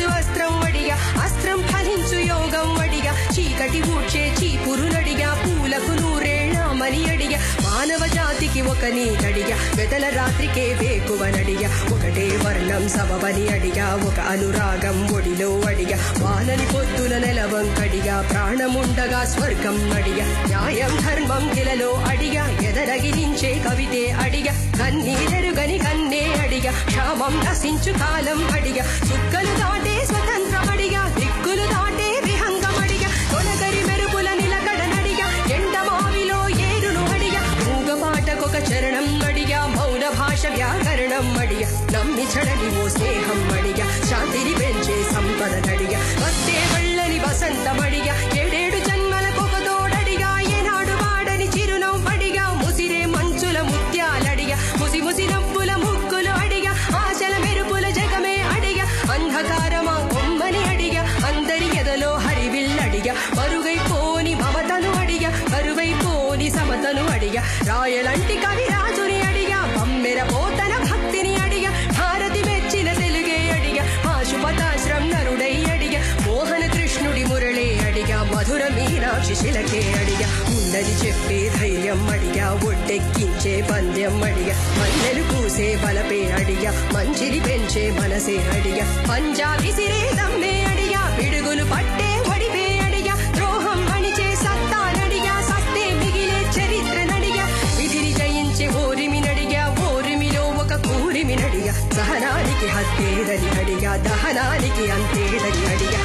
ధరించు అస్త్రం వడిగా అస్త్రం ఫలించు యోగం వడిగా చీకటి ఊడ్చే చీపురు నడిగా పూలకు నూరేళ్ళమని అడిగా మానవ జాతికి ఒక నీతడిగా వెతల రాత్రికే వేకువనడిగా ఒకటే వర్ణం సబవని అడిగా ఒక అనురాగం ఒడిలో అడిగా వానని పొద్దున నెలవంకడిగా ప్రాణముండగా స్వర్గం అడిగా న్యాయం ధర్మం కిలలో అడిగా ఎదరగిలించే కవితే అడిగా కన్నీరెరుగని కన్నే అడిగా క్షామం నశించు కాలం అడిగా చుక్కలు దాటే స్వతంత్రమడిగా దిక్కులు దాటే విహంగమడిగా తొలగరి మెరుపుల నిలకడనడిగా ఎండమావిలో ఏరును అడిగా మూగపాటకొక చరణం అడిగా మౌన భాష వ్యాకరణం అడిగా నమ్మి చడని ఓ స్నేహం అడిగా శాంతిని పెంచే సంపదనడిగా వస్తే వెళ్ళని వసంతమడిగా ఏడేడు జన్మలకొక తోడడిగా ఏనాడు వాడని చిరునవ్వడిగా ముసిరే మంచుల ముత్యాలడిగా ముసి ముసి నవ్వుల ముక్కులు అడిగా ఆశల మెరుపుల జగమే అడిగా అంధకారమా కొమ్మని అడిగా అందరి ఎదలో హరివిల్లడిగా మరుగైపోని మమతను అడిగా కరువైపోని సమతను అడిగా రాయలంటి కవిరాజుని అడిగా బమ్మెర పోతన భక్తిని అడిగా భారతి మెచ్చిన తెలుగే అడిగా ఆశుపతాశ్రం నరుడై అడిగా మోహన కృష్ణుడి మురళే అడిగా మధుర మీనాక్షి శిలకే అడిగా ఉన్నది చెప్పే ధైర్యం అడిగా ఒడ్డెక్కించే పంద్యం అడిగా మల్లెలు పూసే బలపే అడిగా మంచిని పెంచే మనసే అడిగా పంజాబీ సిరే దమ్మే అడిగా పిడుగులు పట్టే వడిపే అడిగా ద్రోహం అణిచే సత్తానడిగా సత్తే మిగిలే చరిత్ర నడిగా విధిని జయించే ఓరిమినడిగా ఓరిమిలో ఒక కూరిమినడిగా సహనానికి హత్తేదని అడిగా దహనానికి అంతేదని అడిగా